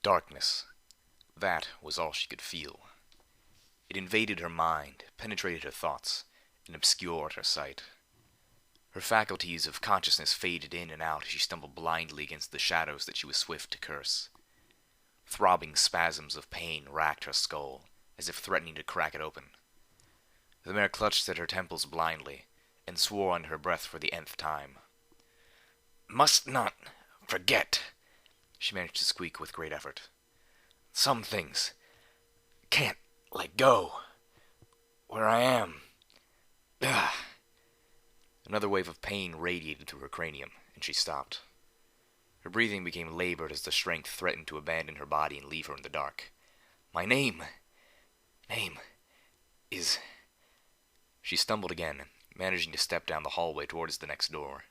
Darkness. That was all she could feel. It invaded her mind, penetrated her thoughts, and obscured her sight. Her faculties of consciousness faded in and out as she stumbled blindly against the shadows that she was swift to curse. Throbbing spasms of pain racked her skull, as if threatening to crack it open. The mare clutched at her temples blindly, and swore under her breath for the nth time. "Must not forget," she managed to squeak with great effort. "Some things can't let go. Where I am. Ugh." Another wave of pain radiated through her cranium, and she stopped. Her breathing became labored as the strength threatened to abandon her body and leave her in the dark. "My name is..." She stumbled again, managing to step down the hallway towards the next door.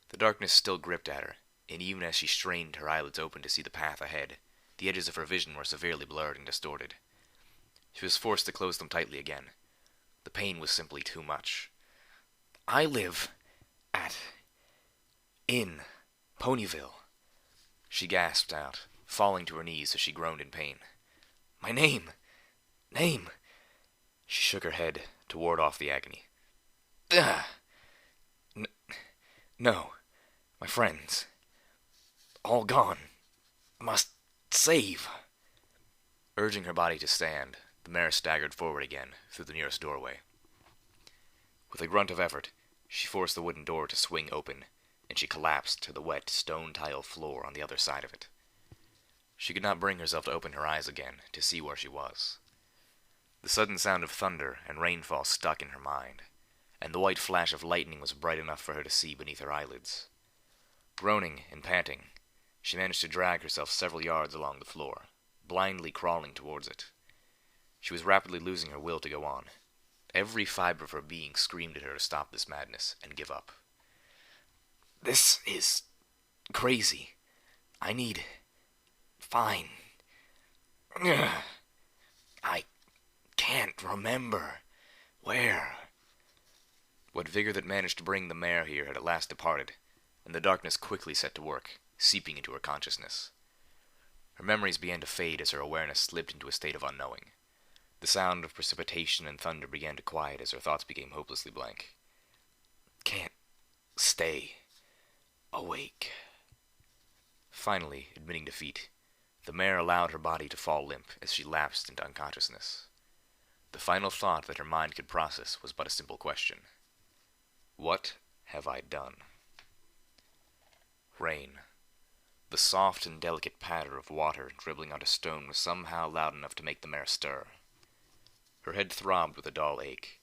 The darkness still gripped at her, and even as she strained her eyelids open to see the path ahead, the edges of her vision were severely blurred and distorted. She was forced to close them tightly again. The pain was simply too much. "I live in Ponyville," she gasped out, falling to her knees as she groaned in pain. "My name. She shook her head to ward off the agony. "Ugh. No. My friends. All gone. Must save." Urging her body to stand, the mare staggered forward again through the nearest doorway. With a grunt of effort, she forced the wooden door to swing open, and she collapsed to the wet stone-tile floor on the other side of it. She could not bring herself to open her eyes again to see where she was. The sudden sound of thunder and rainfall stuck in her mind, and the white flash of lightning was bright enough for her to see beneath her eyelids. Groaning and panting, she managed to drag herself several yards along the floor, blindly crawling towards it. She was rapidly losing her will to go on. Every fiber of her being screamed at her to stop this madness and give up. "This is crazy. I need... fine. Ugh. I can't remember where." What vigor that managed to bring the mare here had at last departed, and the darkness quickly set to work, seeping into her consciousness. Her memories began to fade as her awareness slipped into a state of unknowing. The sound of precipitation and thunder began to quiet as her thoughts became hopelessly blank. "Can't stay awake." Finally, admitting defeat, the mare allowed her body to fall limp as she lapsed into unconsciousness. The final thought that her mind could process was but a simple question. What have I done? Rain. The soft and delicate patter of water dribbling onto stone was somehow loud enough to make the mare stir. Her head throbbed with a dull ache.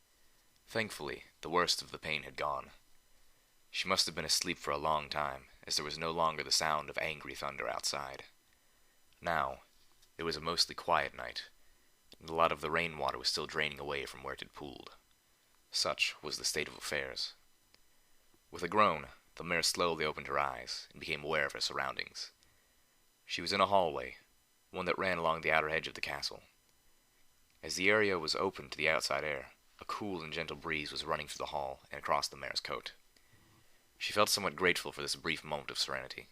Thankfully, the worst of the pain had gone. She must have been asleep for a long time, as there was no longer the sound of angry thunder outside. Now, it was a mostly quiet night, and a lot of the rainwater was still draining away from where it had pooled. Such was the state of affairs. With a groan, the mare slowly opened her eyes and became aware of her surroundings. She was in a hallway, one that ran along the outer edge of the castle. As the area was open to the outside air, a cool and gentle breeze was running through the hall and across the mare's coat. She felt somewhat grateful for this brief moment of serenity.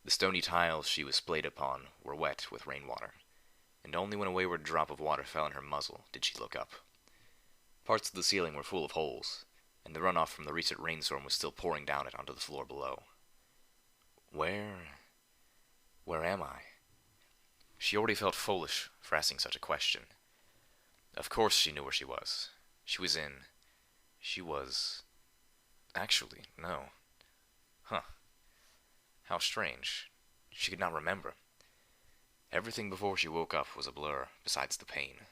The stony tiles she was splayed upon were wet with rainwater, and only when a wayward drop of water fell on her muzzle did she look up. Parts of the ceiling were full of holes, and the runoff from the recent rainstorm was still pouring down it onto the floor below. Where am I? She already felt foolish for asking such a question. Of course she knew where she was. Actually, no. Huh. How strange. She could not remember. Everything before she woke up was a blur, besides the pain.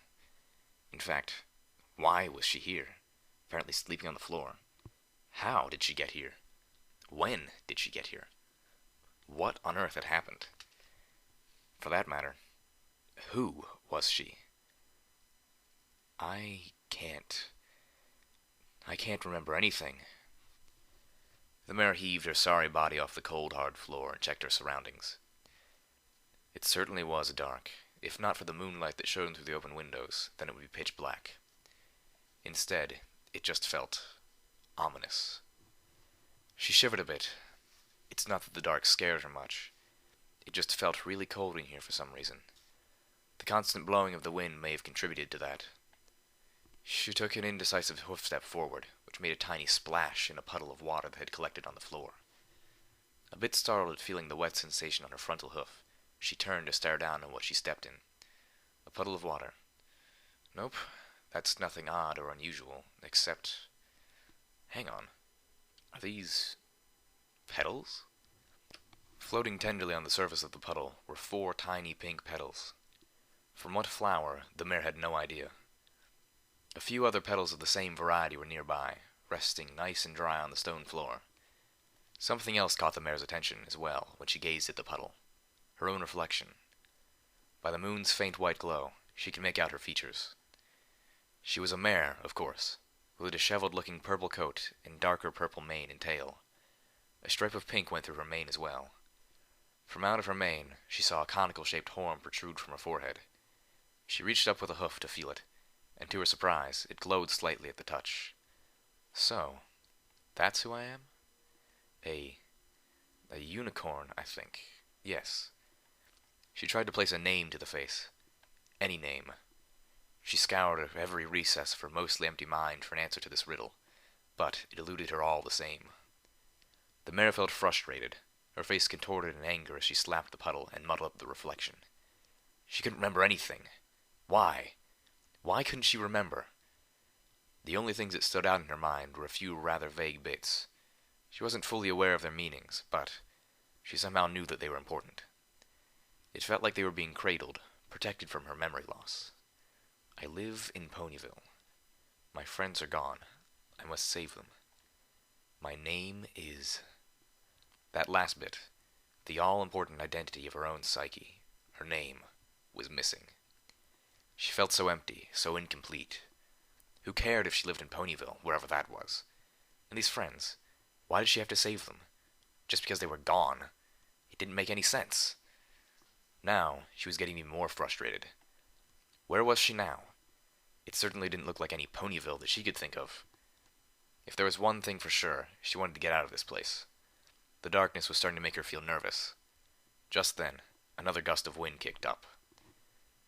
In fact, why was she here? Apparently sleeping on the floor. How did she get here? When did she get here? What on earth had happened? For that matter, who was she? I can't remember anything. The mare heaved her sorry body off the cold, hard floor and checked her surroundings. It certainly was dark. If not for the moonlight that shone through the open windows, then it would be pitch black. Instead, it just felt ominous. She shivered a bit. It's not that the dark scared her much. It just felt really cold in here for some reason. The constant blowing of the wind may have contributed to that. She took an indecisive hoof step forward, which made a tiny splash in a puddle of water that had collected on the floor. A bit startled at feeling the wet sensation on her frontal hoof, she turned to stare down on what she stepped in. A puddle of water. Nope, that's nothing odd or unusual, except... Hang on. Are these... petals? Floating tenderly on the surface of the puddle were 4 tiny pink petals. From what flower, the mare had no idea. A few other petals of the same variety were nearby, resting nice and dry on the stone floor. Something else caught the mare's attention as well when she gazed at the puddle. Her own reflection. By the moon's faint white glow, she could make out her features. She was a mare, of course, with a disheveled-looking purple coat and darker purple mane and tail. A stripe of pink went through her mane as well. From out of her mane, she saw a conical-shaped horn protrude from her forehead. She reached up with a hoof to feel it, and to her surprise, it glowed slightly at the touch. So, that's who I am? A unicorn, I think. Yes. She tried to place a name to the face. Any name. She scoured every recess of her mostly empty mind for an answer to this riddle, but it eluded her all the same. The mare felt frustrated, her face contorted in anger as she slapped the puddle and muddled up the reflection. She couldn't remember anything. Why? Why couldn't she remember? The only things that stood out in her mind were a few rather vague bits. She wasn't fully aware of their meanings, but she somehow knew that they were important. It felt like they were being cradled, protected from her memory loss. I live in Ponyville. My friends are gone. I must save them. My name is... That last bit, the all-important identity of her own psyche, her name, was missing. She felt so empty, so incomplete. Who cared if she lived in Ponyville, wherever that was? And these friends, why did she have to save them? Just because they were gone? It didn't make any sense. Now, she was getting even more frustrated. Where was she now? It certainly didn't look like any Ponyville that she could think of. If there was one thing for sure, she wanted to get out of this place. The darkness was starting to make her feel nervous. Just then, another gust of wind kicked up.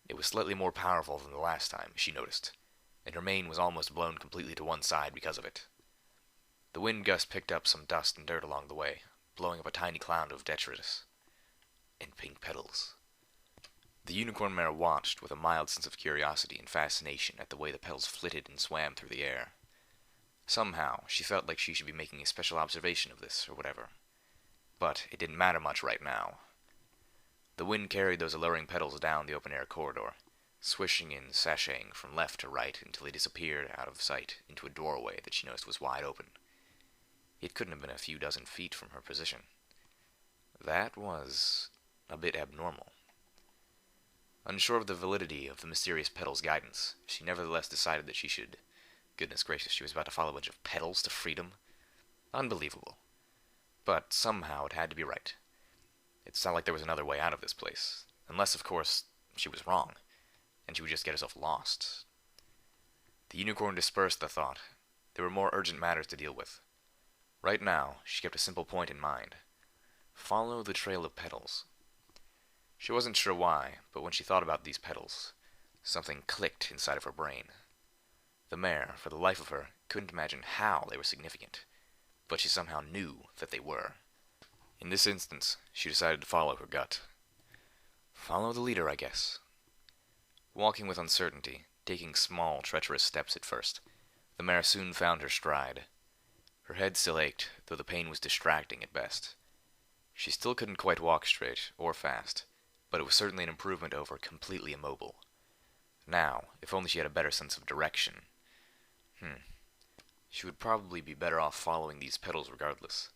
It was slightly more powerful than the last time, she noticed, and her mane was almost blown completely to one side because of it. The wind gust picked up some dust and dirt along the way, blowing up a tiny cloud of detritus. And pink petals. The unicorn mare watched with a mild sense of curiosity and fascination at the way the petals flitted and swam through the air. Somehow, she felt like she should be making a special observation of this, or whatever. But it didn't matter much right now. The wind carried those alluring petals down the open-air corridor, swishing and sashaying from left to right until they disappeared out of sight into a doorway that she noticed was wide open. It couldn't have been a few dozen feet from her position. That was a bit abnormal. Unsure of the validity of the mysterious petal's guidance, she nevertheless decided that she should... Goodness gracious, she was about to follow a bunch of petals to freedom? Unbelievable. But somehow it had to be right. It's not like there was another way out of this place. Unless, of course, she was wrong, and she would just get herself lost. The unicorn dispersed the thought. There were more urgent matters to deal with. Right now, she kept a simple point in mind. Follow the trail of petals. She wasn't sure why, but when she thought about these petals, something clicked inside of her brain. The mare, for the life of her, couldn't imagine how they were significant, but she somehow knew that they were. In this instance, she decided to follow her gut. Follow the leader, I guess. Walking with uncertainty, taking small, treacherous steps at first, the mare soon found her stride. Her head still ached, though the pain was distracting at best. She still couldn't quite walk straight, or fast, but it was certainly an improvement over completely immobile. Now, if only she had a better sense of direction. She would probably be better off following these petals regardless.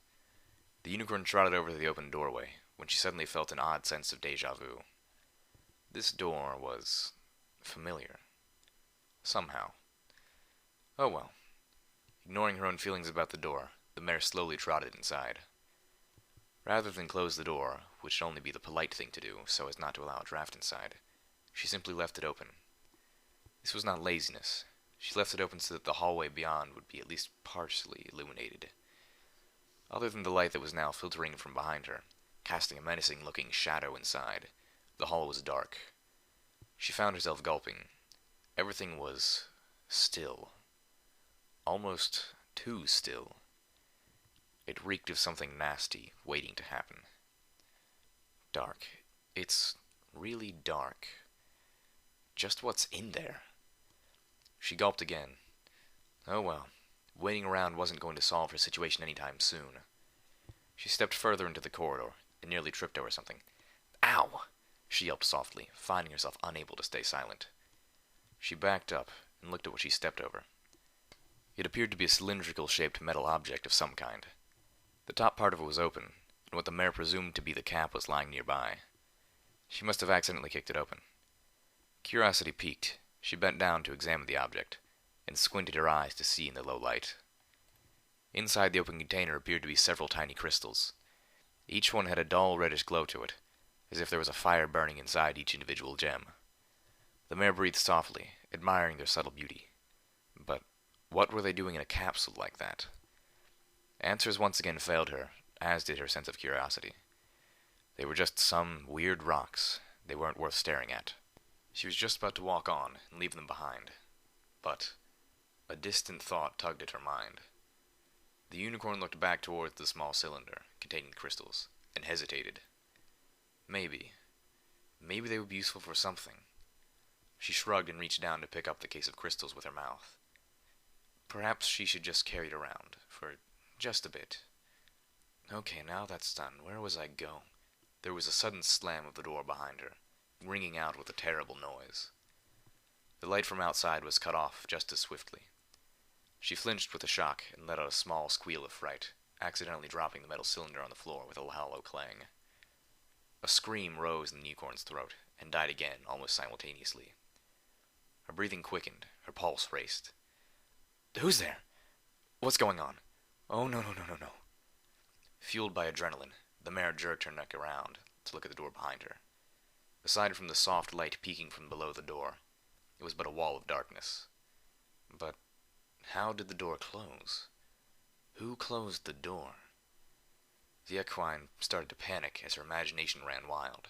The unicorn trotted over to the open doorway, when she suddenly felt an odd sense of déjà vu. This door was... familiar. Somehow. Oh well. Ignoring her own feelings about the door, the mare slowly trotted inside. Rather than close the door, which should only be the polite thing to do so as not to allow a draft inside, she simply left it open. This was not laziness. She left it open so that the hallway beyond would be at least partially illuminated. Other than the light that was now filtering from behind her, casting a menacing-looking shadow inside. The hall was dark. She found herself gulping. Everything was still. Almost too still. It reeked of something nasty waiting to happen. Dark. It's really dark. Just what's in there? She gulped again. Oh well, waiting around wasn't going to solve her situation anytime soon. She stepped further into the corridor and nearly tripped over something. Ow! She yelped softly, finding herself unable to stay silent. She backed up and looked at what she stepped over. It appeared to be a cylindrical-shaped metal object of some kind. The top part of it was open, and what the mare presumed to be the cap was lying nearby. She must have accidentally kicked it open. Curiosity piqued. She bent down to examine the object, and squinted her eyes to see in the low light. Inside the open container appeared to be several tiny crystals. Each one had a dull reddish glow to it, as if there was a fire burning inside each individual gem. The mare breathed softly, admiring their subtle beauty. But what were they doing in a capsule like that? Answers once again failed her, as did her sense of curiosity. They were just some weird rocks. They weren't worth staring at. She was just about to walk on and leave them behind. But a distant thought tugged at her mind. The unicorn looked back towards the small cylinder containing the crystals, and hesitated. Maybe they would be useful for something. She shrugged and reached down to pick up the case of crystals with her mouth. Perhaps she should just carry it around, for just a bit. Okay, now that's done. Where was I going? There was a sudden slam of the door behind her, ringing out with a terrible noise. The light from outside was cut off just as swiftly. She flinched with a shock and let out a small squeal of fright, accidentally dropping the metal cylinder on the floor with a hollow clang. A scream rose in the unicorn's throat and died again almost simultaneously. Her breathing quickened, her pulse raced. Who's there? What's going on? Oh, no. Fueled by adrenaline, the mare jerked her neck around to look at the door behind her. Aside from the soft light peeking from below the door, it was but a wall of darkness. But how did the door close? Who closed the door? The equine started to panic as her imagination ran wild.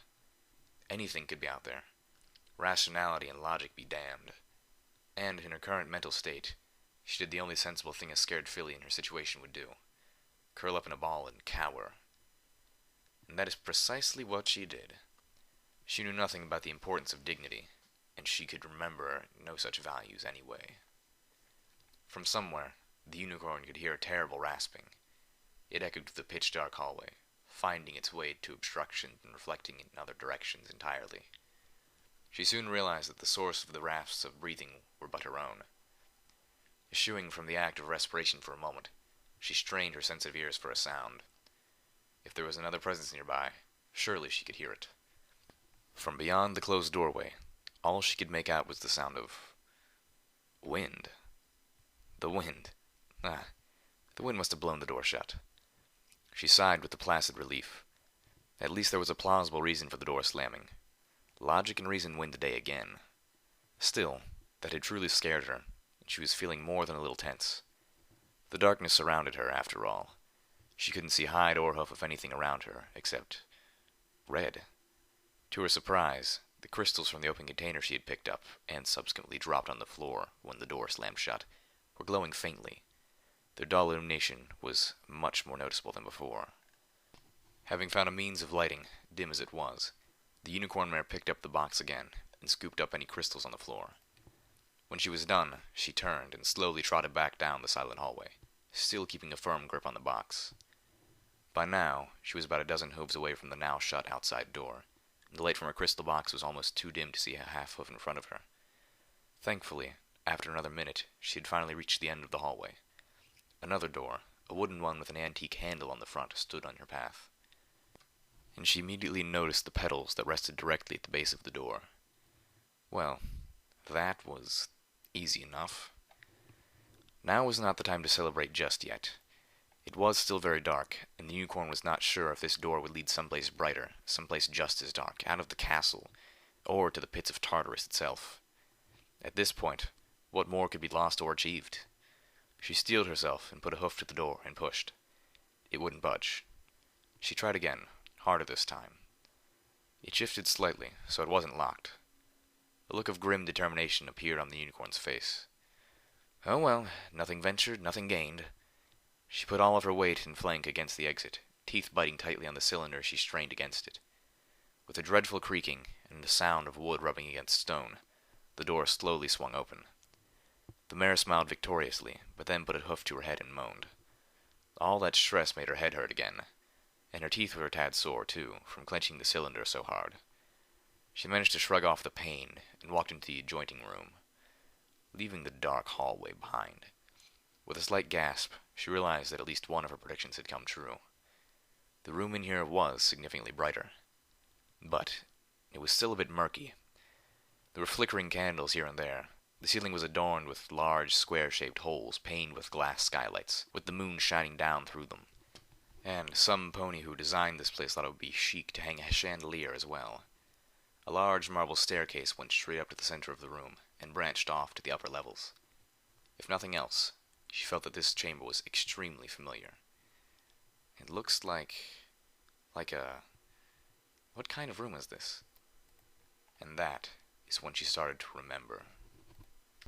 Anything could be out there. Rationality and logic be damned. And in her current mental state, she did the only sensible thing a scared filly in her situation would do. Curl up in a ball and cower. And that is precisely what she did. She knew nothing about the importance of dignity, and she could remember no such values anyway. From somewhere, the unicorn could hear a terrible rasping. It echoed through the pitch-dark hallway, finding its way to obstructions and reflecting in other directions entirely. She soon realized that the source of the rasps of breathing were but her own. Eschewing from the act of respiration for a moment, she strained her sensitive ears for a sound. If there was another presence nearby, surely she could hear it. From beyond the closed doorway, all she could make out was the sound of wind. The wind. The wind must have blown the door shut. She sighed with a placid relief. At least there was a plausible reason for the door slamming. Logic and reason win the day again. Still, that had truly scared her, and she was feeling more than a little tense. The darkness surrounded her, after all. She couldn't see hide or hoof of anything around her, except red. To her surprise, the crystals from the open container she had picked up, and subsequently dropped on the floor when the door slammed shut, were glowing faintly. Their dull illumination was much more noticeable than before. Having found a means of lighting, dim as it was, the unicorn mare picked up the box again, and scooped up any crystals on the floor. When she was done, she turned and slowly trotted back down the silent hallway, still keeping a firm grip on the box. By now, she was about a dozen hooves away from the now shut outside door, and the light from her crystal box was almost too dim to see a half hoof in front of her. Thankfully, after another minute, she had finally reached the end of the hallway. Another door, a wooden one with an antique handle on the front, stood on her path. And she immediately noticed the petals that rested directly at the base of the door. Well, that was easy enough. Now was not the time to celebrate just yet. It was still very dark, and the unicorn was not sure if this door would lead someplace brighter, someplace just as dark, out of the castle, or to the pits of Tartarus itself. At this point, what more could be lost or achieved? She steeled herself and put a hoof to the door and pushed. It wouldn't budge. She tried again, harder this time. It shifted slightly, so it wasn't locked. A look of grim determination appeared on the unicorn's face. Oh well, nothing ventured, nothing gained. She put all of her weight and flank against the exit, teeth biting tightly on the cylinder she strained against it. With a dreadful creaking and the sound of wood rubbing against stone, the door slowly swung open. The mare smiled victoriously, but then put a hoof to her head and moaned. All that stress made her head hurt again, and her teeth were a tad sore, too, from clenching the cylinder so hard. She managed to shrug off the pain and walked into the adjoining room, leaving the dark hallway behind. With a slight gasp, she realized that at least one of her predictions had come true. The room in here was significantly brighter, but it was still a bit murky. There were flickering candles here and there. The ceiling was adorned with large, square-shaped holes paned with glass skylights, with the moon shining down through them. And some pony who designed this place thought it would be chic to hang a chandelier as well. A large marble staircase went straight up to the center of the room, and branched off to the upper levels. If nothing else, she felt that this chamber was extremely familiar. It looks like a... What kind of room is this? And that is when she started to remember.